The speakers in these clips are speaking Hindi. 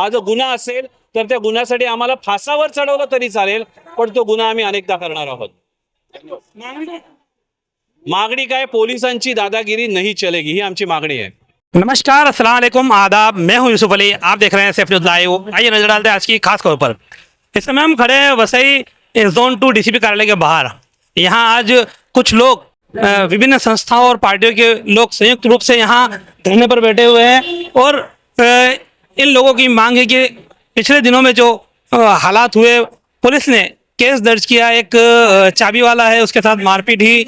हा जो गुन्हा असेल तर त्या गुन्ह्यासाठी आम्हाला फासावर चढवलं तरी चालेल, पण तो गुन्हा आम्ही अनेकदा करणार आहोत। मागणी काय? पोलिसांची दादागिरी नहीं चलेगी, ही आमची मागणी है। नमस्कार, अस्सलाम वालेकुम, आदाब। मैं हूं यूसुफ अली, आप देख रहे हैं सेफ न्यूज़ लाइव। आइए नजर डालते हैं आज की खास खबर पर। इस समय हम खड़े हैं वसई जोन 2 डीसीपी कार्यालय के बाहर। यहाँ आज कुछ लोग विभिन्न संस्थाओं और पार्टियों के लोग संयुक्त रूप से यहाँ धरने पर बैठे हुए हैं और इन लोगों की मांग है कि पिछले दिनों में जो हालात हुए, पुलिस ने केस दर्ज किया। एक चाबी वाला है, उसके साथ मारपीट ही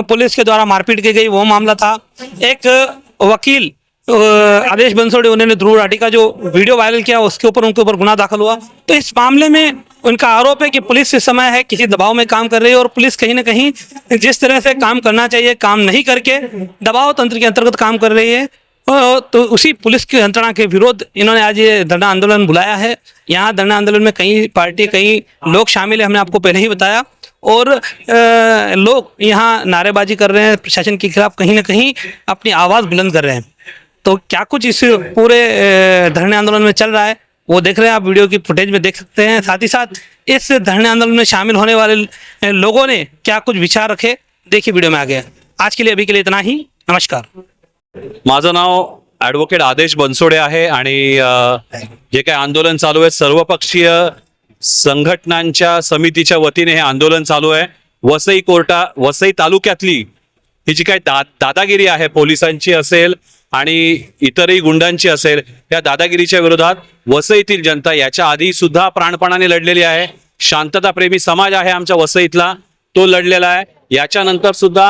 पुलिस के द्वारा मारपीट की गई, वो मामला था। एक वकील आदेश बंसोड़े, उन्होंने ध्रुव राठी का जो वीडियो वायरल किया, उसके ऊपर उनके ऊपर गुनाह दाखिल हुआ। तो इस मामले में उनका आरोप है कि पुलिस इस समय है किसी दबाव में काम कर रही है और पुलिस कहीं ना कहीं जिस तरह से काम करना चाहिए काम नहीं करके दबाव तंत्र के अंतर्गत काम कर रही है। तो उसी पुलिस की यंत्रणा के विरोध इन्होंने आज ये धरना आंदोलन बुलाया है। यहाँ धरना आंदोलन में कई पार्टी, कई लोग शामिल है, हमने आपको पहले ही बताया। और लोग यहाँ नारेबाजी कर रहे हैं, प्रशासन के खिलाफ कहीं ना कहीं अपनी आवाज़ बुलंद कर रहे हैं। तो क्या कुछ इस पूरे धरने आंदोलन में चल रहा है वो देख रहे हैं आप, वीडियो की फुटेज में देख सकते हैं। साथ ही साथ इस धरने आंदोलन में शामिल होने वाले लोगों ने क्या कुछ विचार रखे, देखिए वीडियो में आ गया। आज के लिए अभी के लिए इतना ही, नमस्कार। माझं नाव ॲडव्होकेट आदेश बनसोडे आहे आणि जे काही आंदोलन चालू आहे सर्वपक्षीय संघटनांच्या समितीच्या वतीने हे आंदोलन चालू आहे। वसई तालुक्यातली ही जी काही दादागिरी आहे पोलिसांची असेल आणि इतरही गुंडांची असेल, या दादागिरीच्या विरोधात वसईतील जनता याच्या आधी सुद्धा प्राणपणाने लढलेली आहे। शांतताप्रेमी समाज आहे आमच्या वसईतला, तो लढलेला आहे। याच्यानंतर सुद्धा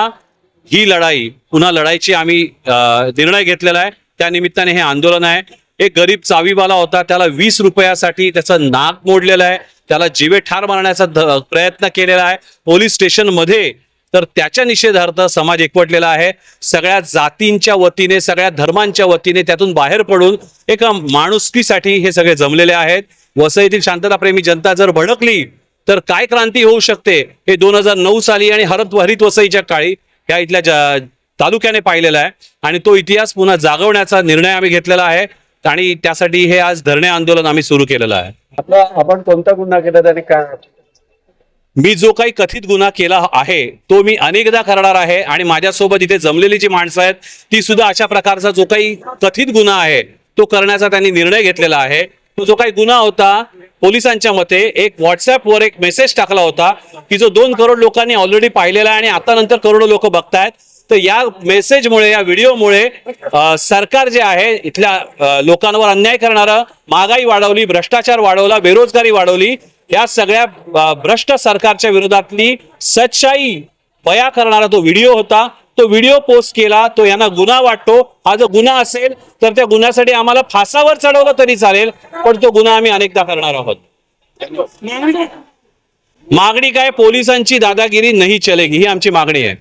ही लढाई पुन्हा लढायची आम्ही निर्णय घेतलेला आहे। त्या निमित्ताने हे आंदोलन आहे। एक गरीब चावीवाला होता, त्याला 20 रुपयासाठी त्याचं नाक मोडलेलं आहे, त्याला जीवे ठार मारण्याचा प्रयत्न केलेला आहे पोलीस स्टेशन मध्ये। तर त्याच्या निषेधार्थ समाज एकवटलेला आहे। सगळ्या जातींच्या वतीने, सगळ्या धर्मांच्या वतीने त्यातून बाहेर पडून एका माणुसकीसाठी हे सगळे जमलेले आहेत। वसईतील शांतताप्रेमी जनता जर भडकली तर काय क्रांती होऊ शकते हे 2009 साली आणि हरित वसईच्या काळी या इथल्या तालुक्याने पाहिलेला आहे आणि तो इतिहास पुन्हा जागवण्याचा निर्णय आम्ही घेतलेला आहे आणि त्यासाठी हे आज धरणे आंदोलन आम्ही सुरू केलेलं आहे। आपण कोणता गुन्हा केला त्याने काय? मी जो काही कथित गुन्हा केला आहे तो मी अनेकदा करणार आहे आणि माझ्यासोबत इथे जमलेली जी माणसं आहेत ती सुद्धा अशा प्रकारचा जो काही कथित गुन्हा आहे तो करण्याचा त्यांनी निर्णय घेतलेला आहे। तो जो काही गुन्हा होता, पोलिसांच्या मते एक व्हॉट्सअपवर एक मेसेज टाकला होता की जो 2 करोड लोकांनी ऑलरेडी पाहिलेला आहे आणि आता नंतर करोडो लोक बघतायत। तर या मेसेजमुळे, या व्हिडिओमुळे सरकार जे आहे इथल्या लोकांवर अन्याय करणारं, महागाई वाढवली, भ्रष्टाचार वाढवला, बेरोजगारी वाढवली, या सगळ्या भ्रष्ट सरकारच्या विरोधातली सच्चाई बया करणारा तो व्हिडिओ होता। तो व्हिडिओ पोस्ट केला, तो यांना गुन्हा वाटतो। हा जो गुन्हा असेल तर त्या गुन्ह्यासाठी आम्हाला फासावर चढवलं तरी चालेल, पण तो गुन्हा आम्ही अनेकदा करणार आहोत। मागणी काय? पोलिसांची दादागिरी नहीं चलेगी, ही आमची मागणी आहे।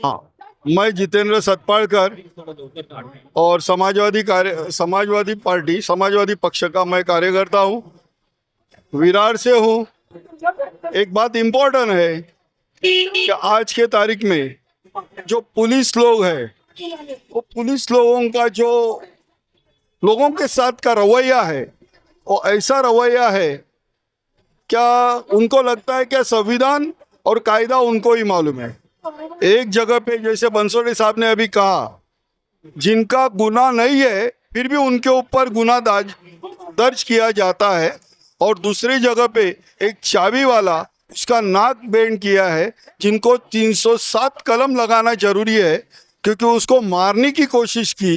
हाँ, मैं जितेंद्र सतपालकर और समाजवादी पार्टी, समाजवादी पक्ष का मैं कार्यकर्ता हूँ, विरार से हूँ। एक बात इम्पोर्टेंट है कि आज के तारीख में जो पुलिस लोग हैं, वो पुलिस लोगों का जो लोगों के साथ का रवैया है वो ऐसा रवैया है, क्या उनको लगता है क्या संविधान और कायदा उनको ही मालूम है। एक जगह पे जैसे बंसोड़े साहब ने अभी कहा, जिनका गुनाह नहीं है फिर भी उनके ऊपर गुनाह दर्ज किया जाता है, और दूसरी जगह पे एक चाबी वाला उसका नाक बेंड किया है, जिनको 307 कलम लगाना जरूरी है क्योंकि उसको मारने की कोशिश की,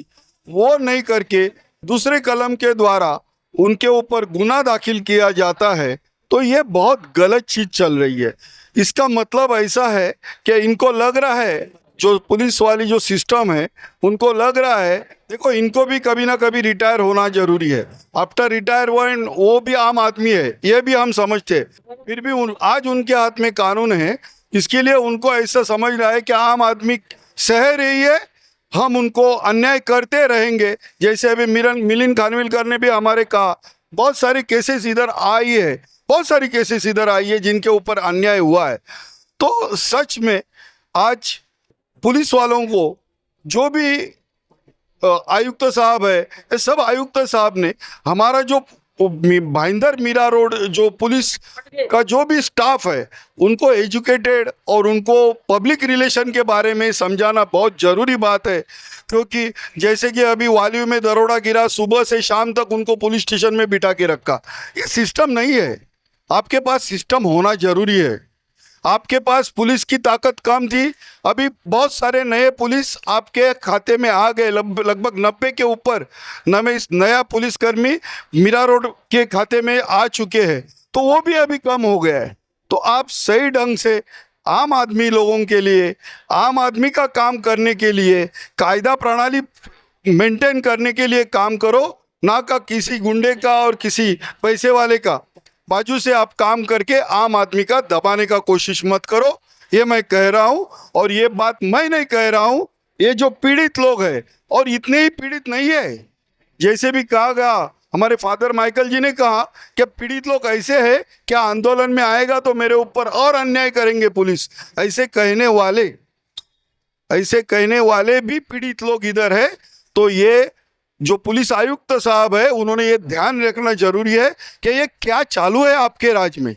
वो नहीं करके दूसरे कलम के द्वारा उनके ऊपर गुनाह दाखिल किया जाता है। तो ये बहुत गलत चीज़ चल रही है। इसका मतलब ऐसा है कि इनको लग रहा है, जो पुलिस वाली जो सिस्टम है उनको लग रहा है, देखो इनको भी कभी ना कभी रिटायर होना जरूरी है। आफ्टर रिटायरमेंट वो भी आम आदमी है, ये भी हम समझते, फिर भी आज उनके हाथ में कानून है, इसके लिए उनको ऐसा समझ रहा है कि आम आदमी सह रही है, हम उनको अन्याय करते रहेंगे। जैसे अभी मिलिंद खानविलकर ने भी हमारे कहा, बहुत सारी केसेस इधर आई है, बहुत सारी केसेस इधर आई है जिनके ऊपर अन्याय हुआ है। तो सच में आज पुलिस वालों को जो भी आयुक्त साहब है, ये सब आयुक्त साहब ने हमारा जो भाईंदर मीरा रोड जो पुलिस का जो भी स्टाफ है उनको एजुकेटेड और उनको पब्लिक रिलेशन के बारे में समझाना बहुत ज़रूरी बात है। क्योंकि जैसे कि अभी वालियो में दरोड़ा गिरा, सुबह से शाम तक उनको पुलिस स्टेशन में बिठा के रखा, ये सिस्टम नहीं है। आपके पास सिस्टम होना ज़रूरी है। आपके पास पुलिस की ताकत कम थी, अभी बहुत सारे नए पुलिस आपके खाते में आ गए, लगभग 90 के ऊपर नया पुलिसकर्मी मीरा रोड के खाते में आ चुके हैं, तो वो भी अभी कम हो गया है। तो आप सही ढंग से आम आदमी लोगों के लिए, आम आदमी का काम करने के लिए, कायदा प्रणाली मेंटेन करने के लिए काम करो, ना का किसी गुंडे का और किसी पैसे वाले का बाजू से आप काम करके आम आदमी का दबाने का कोशिश मत करो। ये मैं कह रहा हूँ, और ये बात मैं नहीं कह रहा हूँ, ये जो पीड़ित लोग हैं, और इतने ही पीड़ित नहीं है, जैसे भी कहा गया, हमारे फादर माइकल जी ने कहा कि पीड़ित लोग ऐसे हैं क्या आंदोलन में आएगा तो मेरे ऊपर और अन्याय करेंगे पुलिस, ऐसे कहने वाले भी पीड़ित लोग इधर है। तो ये जो पुलिस आयुक्त साहब है उन्होंने ये ध्यान रखना जरूरी है कि ये क्या चालू है आपके राज्य में।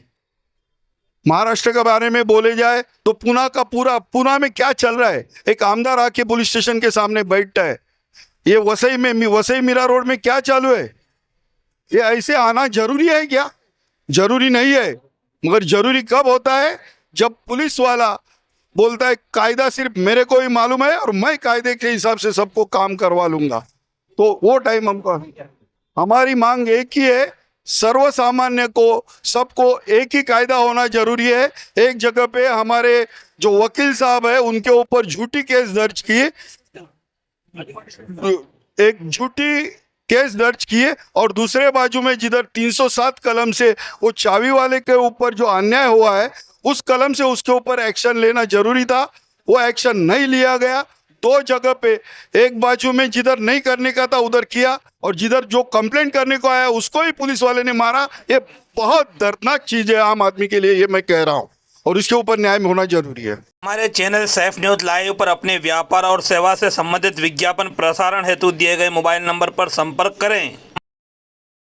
महाराष्ट्र के बारे में बोले जाए तो पुणे में क्या चल रहा है, एक आमदार आके पुलिस स्टेशन के सामने बैठता है। ये वसई मीरा रोड में क्या चालू है, ये ऐसे आना जरूरी है क्या? जरूरी नहीं है, मगर जरूरी कब होता है जब पुलिस वाला बोलता है कायदा सिर्फ मेरे को ही मालूम है और मैं कायदे के हिसाब से सबको काम करवा लूंगा, तो वो टाइम हमको, हमारी मांग एक ही है, सर्वसामान्य को सबको एक ही कायदा होना जरूरी है। एक जगह पे हमारे जो वकील साहब है उनके ऊपर झूठी केस दर्ज किए, और दूसरे बाजू में जिधर 307 कलम से वो चाबी वाले के ऊपर जो अन्याय हुआ है उस कलम से उसके ऊपर एक्शन लेना जरूरी था, वो एक्शन नहीं लिया गया। दो जगह पे एक बाजू में जिधर नहीं करने का था उधर किया, और जिधर जो कंप्लेंट करने को आया उसको ही पुलिस वाले ने मारा। ये बहुत दर्दनाक चीज है आम आदमी के लिए, ये मैं कह रहा हूँ, और इसके ऊपर न्याय में होना जरूरी है। हमारे चैनल सैफ न्यूज़ लाइव पर अपने व्यापार और सेवा से संबंधित विज्ञापन प्रसारण हेतु दिए गए मोबाइल नंबर पर संपर्क करें।